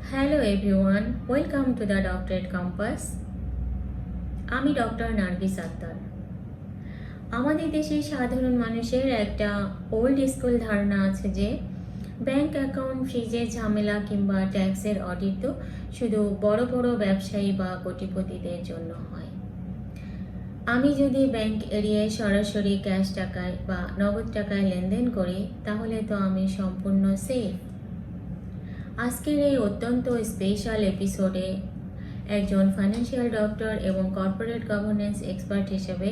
Hello everyone, welcome to the Doctorate Compass. আমি doctor Nargis Akter. আমাদের দেশের সাধারণ মানুষের একটা ওল্ড স্কুল ধারণা আছে যে ব্যাংক অ্যাকাউন্ট ফ্রিজের ঝামেলা কিংবা ট্যাক্সের অডিট তো শুধু বড় বড় ব্যবসায়ী বা কোটিপতিদের জন্য হয়। আমি যদি ব্যাংক এরিয়ে সরাসরি ক্যাশ টাকায় বা নগদ টাকায় লেনদেন করি তাহলে তো আমি সম্পূর্ণ সেফ। আজকের এই অত্যন্ত স্পেশাল এপিসোডে একজন ফাইন্যান্সিয়াল ডক্টর এবং কর্পোরেট গভর্নেন্স এক্সপার্ট হিসেবে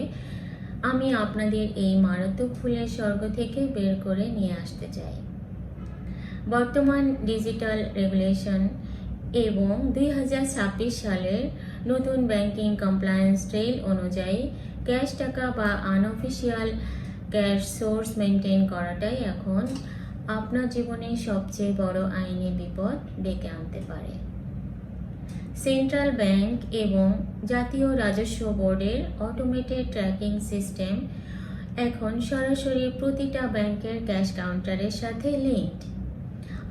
আমি আপনাদের এই মারাত্মক ভুলের স্বর্গ থেকে বের করে নিয়ে আসতে চাই। বর্তমান ডিজিটাল রেগুলেশন এবং 2026 সালের নতুন ব্যাংকিং কমপ্লায়েন্স ট্রেল অনুযায়ী ক্যাশ টাকা বা আনঅফিসিয়াল ক্যাশ সোর্স মেনটেন করাটাই এখন আপনার জীবনে সবচেয়ে বড় আইনি বিপদ ডেকে আনতে পারে। সেন্ট্রাল ব্যাংক এবং জাতীয় রাজস্ব বোর্ডের অটোমেটেড ট্র্যাকিং সিস্টেম এখন সরাসরি প্রতিটা ব্যাংকের ক্যাশ কাউন্টারের সাথে লিঙ্কড।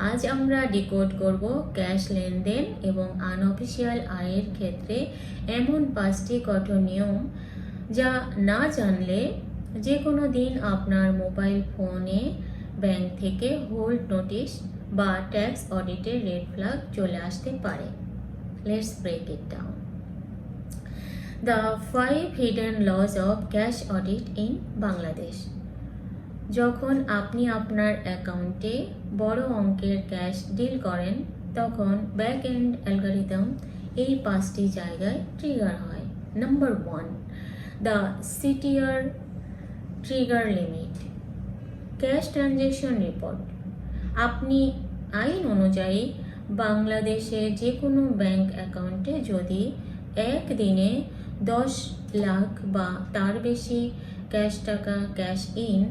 আজ আমরা ডিকোড করব ক্যাশ লেনদেন এবং আনঅফিসিয়াল আয়ের ক্ষেত্রে এমন 5টি কঠোর নিয়ম যা না জানলে যে কোনো দিন আপনার মোবাইল ফোনে ব্যাংক থেকে হোল্ড নোটিশ বা ট্যাক্স অডিটের রেড ফ্ল্যাগ চলে আসতে পারে। Let's break it down. The 5 hidden laws of cash audit in Bangladesh. যখন আপনি আপনার অ্যাকাউন্টে বড় অঙ্কের ক্যাশ ডিল করেন তখন ব্যাক এন্ড অ্যালগরিদম এই 5টি জায়গায় ট্রিগার হয়। Number 1, the CTR trigger limit. Cash transaction report. আপনি আইন অনুযায়ী বাংলাদেশে যে কোনো ব্যাংক অ্যাকাউন্টে যদি একদিনে 10 লাখ বা তার বেশি ক্যাশ টাকা ক্যাশ ইন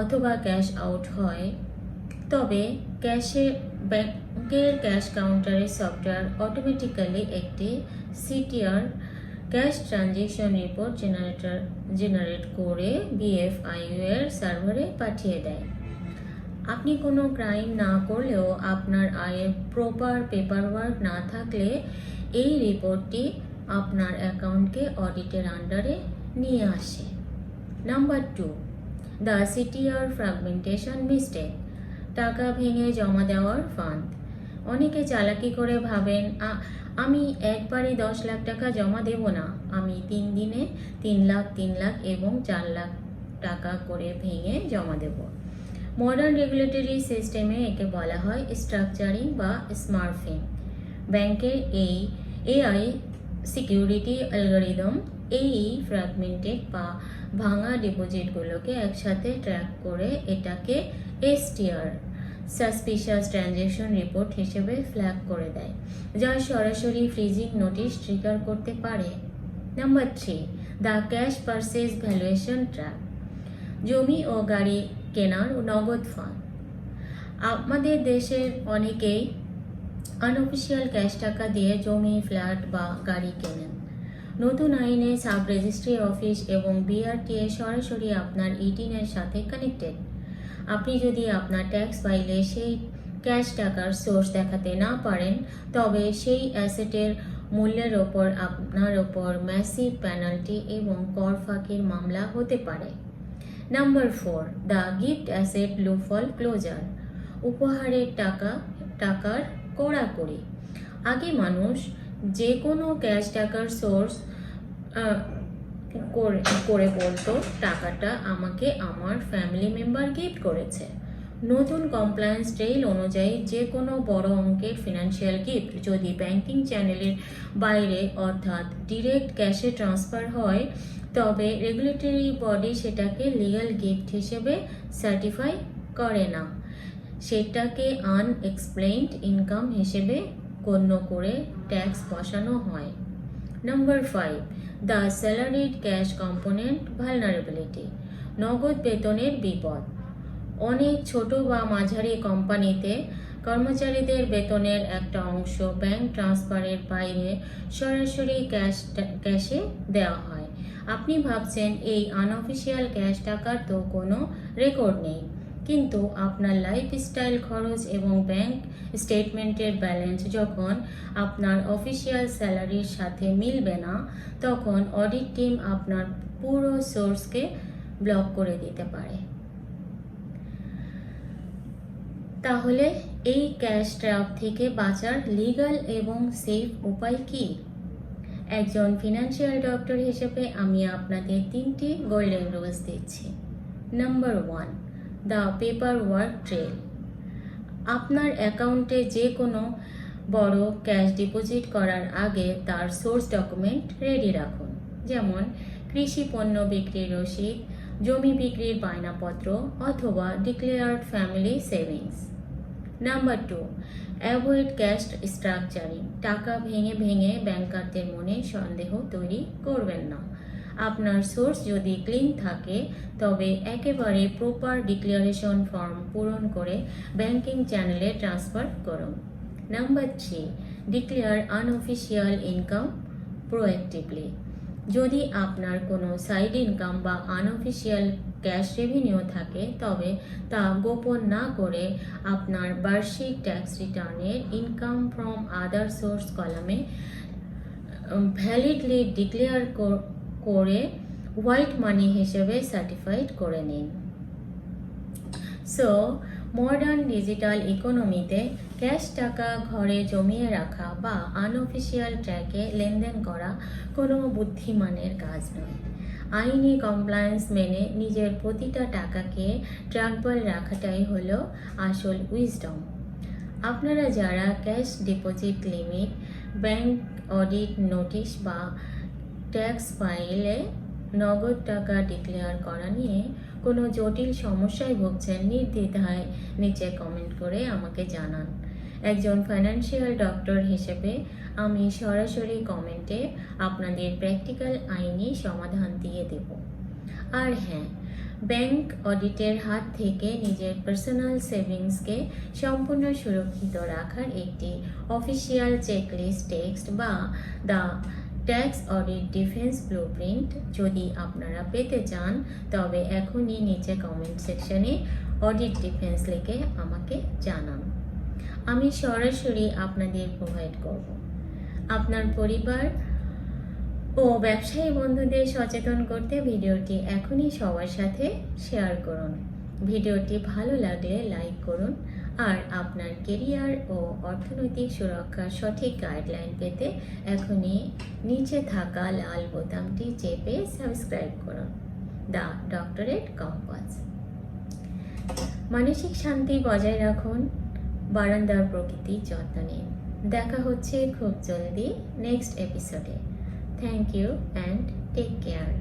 অথবা ক্যাশ আউট হয় তবে ব্যাংকের ক্যাশ কাউন্টারের সফটওয়্যার অটোমেটিক্যালি একটি CTR cash transaction report generate করে BFIU এর সার্ভারে পাঠিয়ে দেয়। আপনি কোনো ক্রাইম না করলেও আপনার আয়ের প্রপার পেপারওয়ার্ক না থাকলে এই রিপোর্টটি আপনার অ্যাকাউন্টকে অডিটের আন্ডারে নিয়ে আসে। Number 2, the CTR fragmentation mistake. টাকা ভেঙে জমা দেওয়ার ফাঁদ। অনেকে চালাকি করে ভাবেন আমি একবারে 10 লাখ টাকা জমা দেব না, আমি 3 দিনে 3 লাখ এবং 4 লাখ টাকা করে ভেঙে জমা দেব। মডার্ন রেগুলেটরি সিস্টেমে একে বলা হয় স্ট্রাকচারিং বা স্মার্ফিং। ব্যাংকের এই AI সিকিউরিটি অ্যালগরিদম এই ফ্র্যাগমেন্টেড বা ভাঙা ডিপোজিটগুলোকে একসাথে ট্র্যাক করে এটাকে STR সাসপিশিয়াস ট্রানজ্যাকশন রিপোর্ট হিসেবে ফ্ল্যাগ করে দেয়, যা সরাসরি ফ্রিজিং নোটিশ ট্রিগার করতে পারে। Number 3, the cash purchase valuation trap. জমি ও গাড়ি কেনার নগদ ফান্ড। আমাদের দেশের অনেকেই আনঅফিসিয়াল ক্যাশ টাকা দিয়ে জমি, ফ্ল্যাট বা গাড়ি কেনেন। নতুন আইনে সাব রেজিস্ট্রি অফিস এবং BRTA সরাসরি আপনার ইটিনের সাথে কানেক্টেড। আপনি যদি আপনার ট্যাক্স ফাইলে সেই ক্যাশ টাকার সোর্স দেখাতে না পারেন তবে সেই অ্যাসেটের মূল্যের ওপর আপনার ওপর ম্যাসিভ পেনাল্টি এবং কর ফাঁকির মামলা হতে পারে। Number 4, the gift asset loophole closure. উপহারের টাকার কড়াকড়ি। আগে মানুষ যে কোনো ক্যাশ টাকার সোর্স করে বলতো টাকাটা আমাকে আমার ফ্যামিলি মেম্বার গিফট করেছে। নতুন কমপ্লায়েন্স ট্রেল অনুযায়ী যে কোনো বড় অঙ্কের ফিনান্সিয়াল গিফট যদি ব্যাংকিং চ্যানেলের বাইরে অর্থাৎ ডিরেক্ট ক্যাশে ট্রান্সফার হয় তবে রেগুলেটরি বডি সেটাকে লিগ্যাল গিফট হিসেবে সার্টিফাই করে না, সেটাকে আনএক্সপ্লেইনড ইনকাম হিসেবে গণ্য করে ট্যাক্স বসানো হয়। Number 5, the salaried cash component vulnerability. নগদ বেতনের বিপদ। অনেক ছোট বা মাঝারি কোম্পানিতে কর্মচারীদের বেতনের একটা অংশ ব্যাংক ট্রান্সফারের বাইরে সরাসরি ক্যাশে দেওয়া হয়। আপনি ভাবছেন এই আনঅফিসিয়াল ক্যাশ টাকার তো কোনো রেকর্ড নেই, কিন্তু আপনার লাইফস্টাইল খরচ এবং ব্যাংক স্টেটমেন্টের ব্যালেন্স যখন আপনার অফিসিয়াল স্যালারির সাথে মিলবে না, তখন অডিট টিম আপনার পুরো সোর্সকে ব্লক করে দিতে পারে। তাহলে এই ক্যাশ ট্র্যাপ থেকে বাঁচার লিগ্যাল এবং সেফ উপায় কি? একজন ফিনান্সিয়াল ডক্টর হিসেবে আমি আপনাদের 3টি গোল্ডেন রুলস দিচ্ছি। Number 1, the paper work trail. আপনার অ্যাকাউন্টে যে কোনো বড় ক্যাশ ডিপোজিট করার আগে তার সোর্স ডকুমেন্ট রেডি রাখুন, যেমন কৃষি পণ্য বিক্রির রসিদ, জমি বিক্রির বায়নাপত্র অথবা declared family savings. Number 2, avoid cash structuring. টাকা ভেঙে ভেঙে ব্যাংকারদের মনে সন্দেহ তৈরি করবেন না। আপনার সোর্স যদি ক্লিন থাকে তবে একেবারে প্রপার ডিক্লারেশন ফর্ম পূরণ করে ব্যাংকিং চ্যানেলে ট্রান্সফার করুন। Number 3, declare unofficial income proactively. যদি আপনার কোনো সাইড ইনকাম বা আনঅফিসিয়াল ক্যাশ রেভিনিউ থাকে তবে তা গোপন না করে আপনার বার্ষিক ট্যাক্স রিটার্নের ইনকাম ফ্রম আদার সোর্স কলামে ভ্যালিডলি ডিক্লেয়ার করে হোয়াইট মানি হিসেবে সার্টিফাইড করে নিন। সো মডার্ন ডিজিটাল ইকোনমিতে ক্যাশ টাকা ঘরে জমিয়ে রাখা বা আনঅফিসিয়াল ট্র্যাকে লেনদেন করা কোনো বুদ্ধিমানের কাজ নয়। আইনি কমপ্লায়েন্স মেনে নিজের প্রতিটা টাকাকে ট্র্যাকবল রাখাটাই হলো আসল উইজডম। আপনারা যারা cash deposit limit, bank audit notice বা ট্যাক্স ফাইলে নগদ টাকা ডিক্লেয়ার করা নিয়ে কোনো জটিল সমস্যায় ভুগছেন, নির্দ্বিধায় নিচে কমেন্ট করে আমাকে জানান। একজন ফাইন্যান্সিয়াল ডক্টর হিসেবে আমি সরাসরি কমেন্টে আপনাদের প্র্যাকটিক্যাল আইনি সমাধান দিয়ে দেব। আর হ্যাঁ, ব্যাংক অডিটের হাত থেকে নিজের পার্সোনাল সেভিংসকে সম্পূর্ণ সুরক্ষিত রাখার একটি অফিসিয়াল চেকলিস্ট টেক্সট বা the tax audit defence blueprint যদি আপনারা পেতে চান তবে এখনই নিচে কমেন্ট সেকশনে অডিট ডিফেন্স লিখে আমাকে জানান। আমি সরাসরি আপনাদের প্রোভাইড করব। আপনার পরিবার ও ব্যবসায়ী বন্ধুদের সচেতন করতে ভিডিওটি এখনই সবার সাথে শেয়ার করুন। ভিডিওটি ভালো লাগলে লাইক করুন আর আপনার কেরিয়ার ও অর্থনৈতিক সুরক্ষার সঠিক গাইডলাইন পেতে এখনই নিচে থাকা লাল বোতামটি চেপে সাবস্ক্রাইব করুন। The doctorate compass. মানসিক শান্তি বজায় রাখুন, বারান্দার প্রকৃতির যত্ন নিন। দেখা হচ্ছে খুব জলদি নেক্সট এপিসোডে। Thank you and take care.